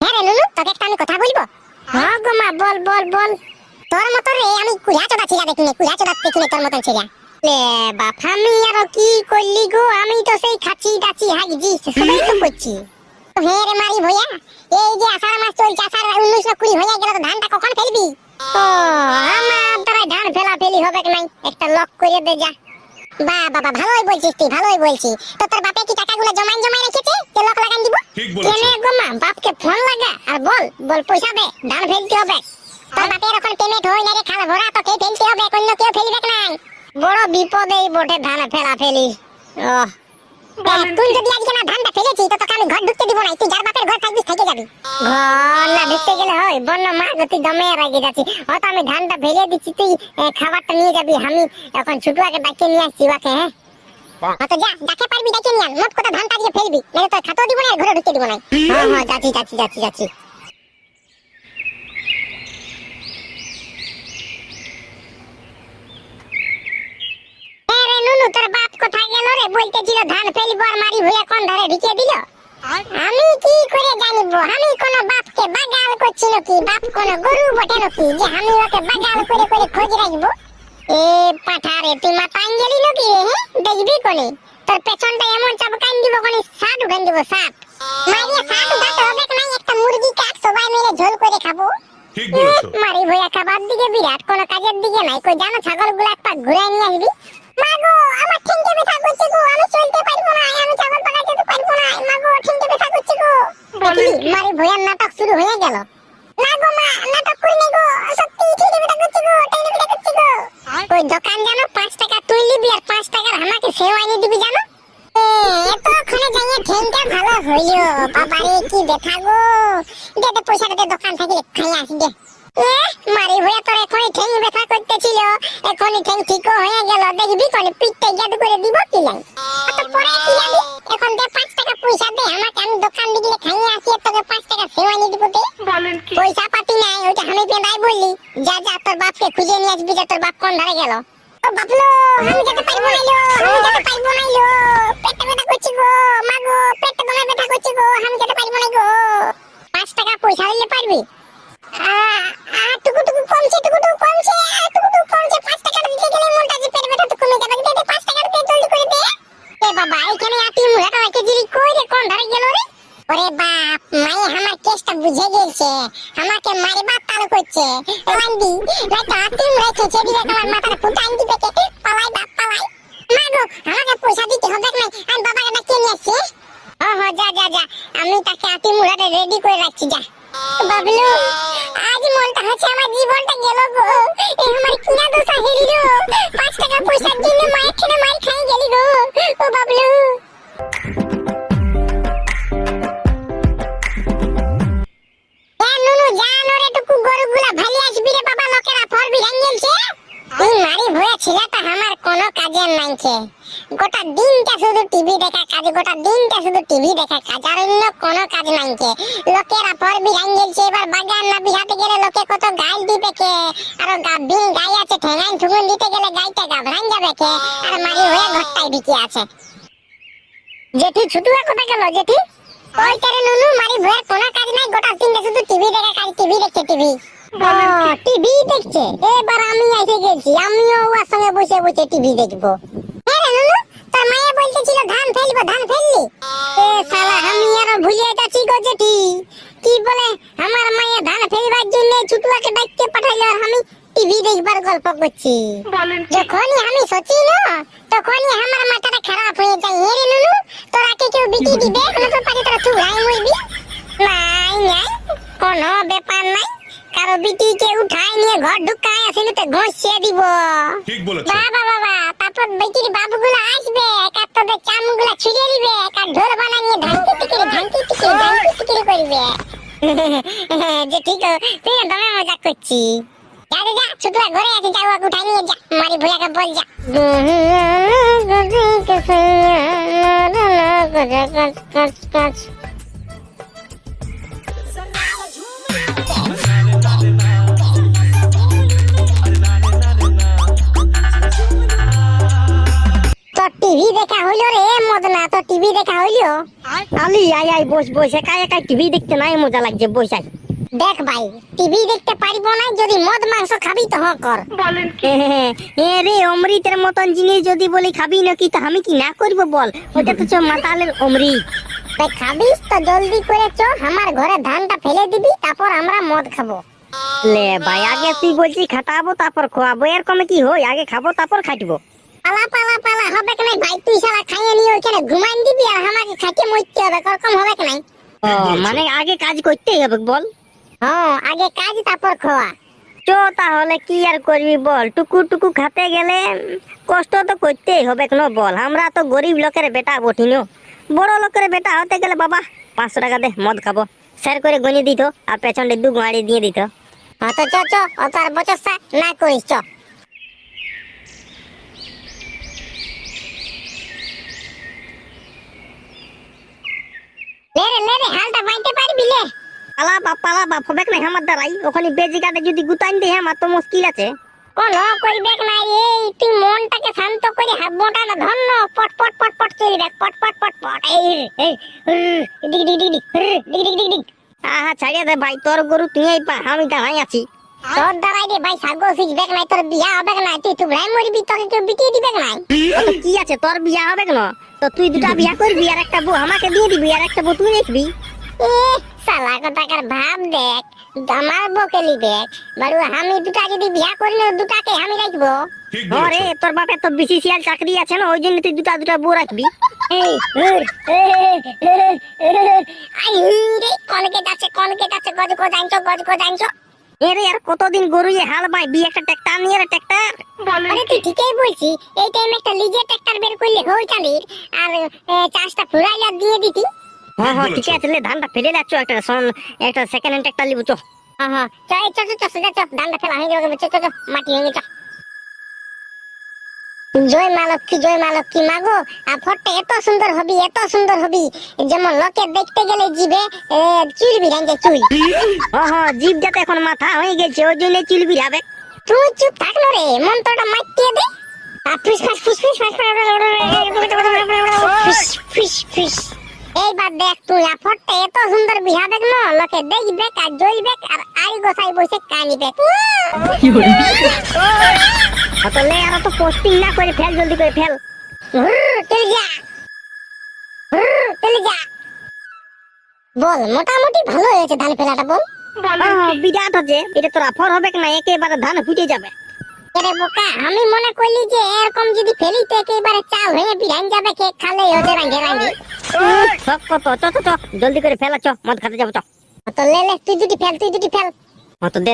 হ্যাঁ রে নুনু, তোকে একটা আমি কথা বলবো। হ্যাঁ গো মা, বল বল বল। তোর মতো রে আমি কুড়া চোদা ছিলা দেখিনি, কুড়া চোদা দেখিনি তোর মতন ছিলা। লে বাপ, আমি আর কি করলি গো? আমি তো সেই খাচ্ছি দাচ্ছি হাগছি সবাই তো করছি। হ্যাঁ রে মারি ভইয়া, এই যে আষাঢ় মাস চলছে, আষাঢ় 19-20 হয়ে গেল, তো ধানটা কখন ফেলবি? ও আমার দ্বারা ধান ফেলা ফেলি হবে কি নাই, একটা লক করে দে যা। বাহ বাবা, ভালোই বলছিস তুই, ভালোই বলছিস। তো তোর বাপে কি টাকাগুলো জমাই জমাই রেখেছে যে লক লাগান দিব? কেনে গো মা, বাপকে ফোন লাগা আর বল বল পয়সা দে, ধান ফেলতে হবে। তোর বাপের এখন পেমেন্ট হই না রে, খাল ভরা তোকে ফেলতে হবে, অন্য কেউ ফেলবে নাই। বড় বিপদেই বটে ধান ফেলা ফেলি। তুই যদি আজকে না ধানটা ফেলেছিস তো তোকে আমি ঘর ঢুকতে দিব না, তুই যার বাপের ঘর থাকবি থেকে যাবি। ঘর না ঢুকতে গেলে হয় বন্য মা, তুই দমে রাগে যাচ্ছি। হয়তো আমি ধানটা ফেলে দিচ্ছি, তুই খাবারটা নিয়ে যাবি, আমি এখন ছুটুয়াকে ডাকে নিয়ে আসছি ওকে। হ্যাঁ তো যা, ডাকে পারবি ডাকে নিয়ে আন, মোট কথা ধানটা আজকে ফেলবি, নাহলে তোর খাতেও দিব না আর ঘরে ঢুকতে দিব না। হ্যাঁ হ্যাঁ, যাচ্ছি যাচ্ছি যাচ্ছি যাচ্ছি। তোর বাপ কোথায় গেল রে? বলতেছিল ধান ফেলবো আর মারি ভুলে কোন ধারে ঢুকিয়ে দিল। আমি কি করে জানিব? আমি কোন বাপকে বাগাল করছি নাকি? বাপ কোন গরু বটে নাকি যে আমি ওকে বাগাল করে করে খোঁজ রাখবো? এ পাঠারে, তুই মাতান গেলি নাকি রে? দেখবি কোনে তোর পেছনটা এমন চাবকান দিব কোনে, সাত উঠান দিব, সাত মারিয়া সাত উঠাতে হবে না। একটা মুরগি কাট সবাই মিলে ঝোল করে খাবো। ঠিক বলেছো। মারি ভুয়া খাবার দিকে বিরাট, কোন কাজের দিকে নাই। কই জানো ছাগলগুলো একটা ঘুরাই নিয়ে আসবি। মাগো আমার ঠেঙ্গে ব্যথা করছে গো, আমি চলতে পারবো না, আমি ছাগল পালা যেতে পারবো না। মাগো ঠেঙ্গে ব্যথা করছে গো। মারি ভয়ার নাটক শুরু হয়ে গেল। না গো মা, নাটক করি না গো, সত্যি ঠেঙ্গে ব্যথা করছে গো, ঠেঙ্গে ব্যথা করছে গো। ওই দোকান জানো 5 টাকা তুই নিবি আর 5 টাকার আমাকে সেও আনিয়ে দিবি জানো। এত ওখানে যাইয়ে ঠেঙ্গটা ভালো হইলো, বাবারে কি ব্যথা গো। দে দে পয়সাটা দে, দোকান থেকে খাই আসি দে। মারি ভয়া তোর এখনই ঠেং ব্যথা করতেছিল, এখনই ঠেং ঠিক হয়ে গেল। দেখবি কোন পিঠটা জাদু করে দিব কি নাই। তো পরে কি যাবি? এখন দে 5 টাকা পয়সা দে আমাকে, আমি দোকান দিকে খাইয়ে আসি, তোকে 5 টাকা সেও আনিয়ে দিব। দে পয়সা পাতি নাই, ওইটা আমি পেঁদাই বললি। যা যা তোর বাপকে খুঁজে নিয়ে আসবি, যে তোর বাপ কোন ধারে গেল। ও বাপলো, আমি যেতে পারবো না লো, আমি যেতে পারবো না লো, পেটে ব্যথা করছে গো। মাগো পেটে দমে ব্যথা করছে গো, আমি যেতে পারবো না গো। 5 টাকা পয়সা দিলে পারবি? টুকু টুকু কমছে, টুকু টুকু কমছে, টুকু টুকু কমছে। 5 টাকা দিতে গেলে মোটা যে পেট ব্যথা তো কমে যাবে। দে 5 টাকা দে, জলদি করে দে। এ বাবা, এখানে আটি মুড়াটা রেখে দিলি কই রে, কোন ধারে গেল রে? ওরে বাপ, মাই আমার কেসটা বুঝে গেছে, আমাকে মারিবা তালু করছে। লান্ডি লাইট আটি মুড়াইছে, চেদিরে আমার মাথাটা ফুটাই দিবে কে। পালাই বাপ পালাই। মাগো আমাকে পয়সা দিতে হবে না, আমি বাবাকে ডাকে নিয়ে আসছি। যা যা যা, আমি তাকে আটি মুড়াটা রেডি করে রাখছি, যা। বাবলু, আজ মনটা হচ্ছে আমার জীবনটা গেল গো। এই আমার কিনা দোষা হেরি গো, 5 টাকা পয়সার জন্য মায়ের খেয়ে মার খাই গেলি গো। ও বাবলু, নুনু জানো রে, টুকু গরুগুলা ভালি আসবি রে বাবা, লোকেরা ফরবি রাঙ্গেলছে। এই মারি ভয়া ছেলেটা আমার কোনো কাজের নাইছে, গোটা দিনটা শুধু টিভি দেখা কাজ, গোটা দিনটা শুধু টিভি দেখা কাজ, আর অন্য কোনো কাজ নাইছে। লোকেরা পরবি রাঙ্গেলছে, এবার বাগান না বিহাতে গেলে লোকে কত গাল দিবে কে, আর গাবিন গাই আছে, ঠেঙাই ঠুঙুন দিতে গেলে গাইটা গাভরান যাবে কে, আর মারি হয়ে ঘরটাই বিকে আছে। জেঠি ছুটুয়া কোথায় গেল জেঠি? ওই তারে নুনু, মারি ভয়ের কোনো কাজ নাই, গোটা দিনটা শুধু টিভি দেখা কাজ, টিভি দেখছে টিভি। টিভি দেখছে, এবার আমি এসে গেছি, আমিও ওর সঙ্গে বসে বসে টিভি দেখবো। হ্যাঁ রে নুনু, তোর মায়ে বলতেছিল ধান ফেলবো, ধান ফেললি? এ শালা, আমি আরো ভুলে যাচ্ছি গো জেঠি। কি বলে আমার মায়ে ধান ফেলবার জন্য ছুটুয়াকে ডাকতে পাঠাইলো, আর আমি টিভি দেখবার গল্প করছি। যখনই আমি সোচি না, তখনই আমার মাথাটা খারাপ হয়ে যায়। হে রে নুনু, তোরা কে কেউ বিটি দিবে? কোনো তো পারে তোরা চুড়াই মরবি? নাই নাই, কোনো ব্যাপার নাই, কারো বিটিকে উঠাই নিয়ে ঘর ঢুকায় আসলে তো ঘষিয়ে দিব। ঠিক বলেছো। বাবা বাবা, তারপর বেটির বাবুগুলো আসবে, একার তোদের চামগুলো ছিঁড়ে দিবে, একার ঢোল বানানিয়ে ধানকি টিকিরি করবে। যে ঠিক, তুই দমে মজা করছি। যা যা যা, ছোটরা ঘরে আছে, যাও ওকে উঠাই নিয়ে যা, মারি ভুলাকে বল যা। তোর টিভি দেখা হইলো রে মদনা, তোর টিভি দেখা হইলো? আলি আই আই বস বস, একাই একাই টিভি দেখতে নাই মজা লাগছে, বস আই। দেখ ভাই, টিভি দেখতে পারিব না, যদি মদ মাংস খাবি তো কর। এ রে অমৃতের মতন জিনিস যদি বলি খাবি নাকি, তো আমি কি না করব বল? ওটা তো মাতালের অমৃত। তাই খাবিস তো জলদি করে চ, আমার ঘরে ধানটা ফেলে দিবি, তারপর আমরা মদ খাবো। লে ভাই, আগে তুই বলছি খাটাবো তারপর খোয়াবো, এরকম কি হয়? আগে খাবো তারপর খাটবো। পালা পালা পালা হবে কি নাই ভাই? তুই শালা খাইয়ে নিয়ে ওইখানে ঘুমাইন দিবি আর আমাকে খাইতে মরতে হবে, ওরকম হবে কি নাই? ও মানে আগে কাজ করতেই হবে বল? হ্যাঁ, আগে কাজ তারপর খাওয়া। চো তাহলে কি আর করবি বল, টুকু টুকু খাতে গেলে কষ্ট তো করতেই হবে কেন বল? আমরা তো গরিব লোকের বেটা বঠিনো, বড় লোকের বেটা হতে গেলে বাবা 500 টাকা দে মদ খাবো স্যার করে গণি দিত, আর পেছনে 2 গাড়ি দিয়ে দিত। হ্যাঁ তো চ চ, অত আর বচসা না করিস, চ। লে রে হালটা বাইতে পারবি লে? পালা বাপ হবে না আমার দ্বারাই, ওখানে বেজি কাটে যদি গুতাইন দিই আমার তো মুশকিল আছে। কোন করবে নাই রে, তুই মনটাকে শান্ত করে হাবটা না ধন্য, পট পট পট পট চলবে, পট পট পট পট। এই ডিগ ডিগ ডিগ ডিগ ডিগ ডিগ ডিগ ডিগ। আহা ছাড়িয়ে দে ভাই, তোর গরু তুই পা, আমি দাঁড়াই আছি। তোর দ্বারাই রে ভাই ছাগল শিখবে নাই, তোর বিয়া হবে নাই, তুই ভাই মরবি, তোকে কেউ বিটিয়ে দিবে নাই। তো কি আছে, তোর বিয়া হবে কেন? তো তুই 2টা বিয়া করবি, আর একটা বউ আমাকে দিয়ে দিবি, আর একটা বউ তুই দেখবি। এ শালা কথাকার ভাব দেখ, আমার বউকে লিবে বারু, আমি 2টা যদি বিয়া করি না 2টাকে আমি রাখবো। ঠিক আরে বলেছো। তোর বাপের তো বিসিসিআল চাকরি আছে না, ওই জন্য তুই 2টা বউ রাখবি। এই আই রে, কনকে যাচ্ছে গজ গজ আনছো। এরে আর কতদিন গরু হাল বাইবি, একটা ট্রাক্টর নিয়ে ট্রাক্টর। আরে তুই ঠিকই বলছি, এই টাইমে একটা লিজে ট্রাক্টর বের করলে হই চালির, আর চাষটা ফুরাইয়া দিয়ে দিতি। হ্যাঁ ঠিক ঠিক বলেছো। আছে, লে ধানটা ফেলে যাচ্ছ, একটা সেকেন্ড হ্যান্ড ট্রাক্টর লিবো, চ। হ্যাঁ চ সোজা চ, ধানটা ফেলা হয়ে যাবে, চ মাটি ভেঙে চ। জয় মা লক্ষ্মী মাগো, আর ফটটা এত সুন্দর হবি যেমন লোকে দেখতে গেলে জিবে চুলবি রাঙ্গে চুল। হ্যাঁ জিভ যাতে এখন মাথা হয়ে গেছে, ওই জন্য চুলবি যাবে। তুই চুপ থাকলো রে, মন্ত্রটা মাইটিয়ে দে। আর ফিস এইবার দেখ তুই, ফটটা এত সুন্দর বিহাবে না, লোকে দেখবে আর জ্বলবে, আর আড়ি গোসাই বসে কানিবে। তো লে আর তো পোস্টিং না করে ফেল, জলদি করে ফেল। চলে যা। বল, মোটামুটি ভালো হয়েছে ধান ফেলাটা, বল। বিরাট হচ্ছে, এটা তোর আফর হবে না, একেবারে ধান ফুটে যাবে। আরে বোকা, আমি মনে করলি যে এরকম যদি ফেলি তো একেবারে চাল হয়ে বিরান যাবে, কে খালে ওদের রাঙ্গে। সব কত, চ জলদি করে ফেলা, চ মদ খাতে যাবো, চ। তো লে তুই দুটি ফেল। তো দে।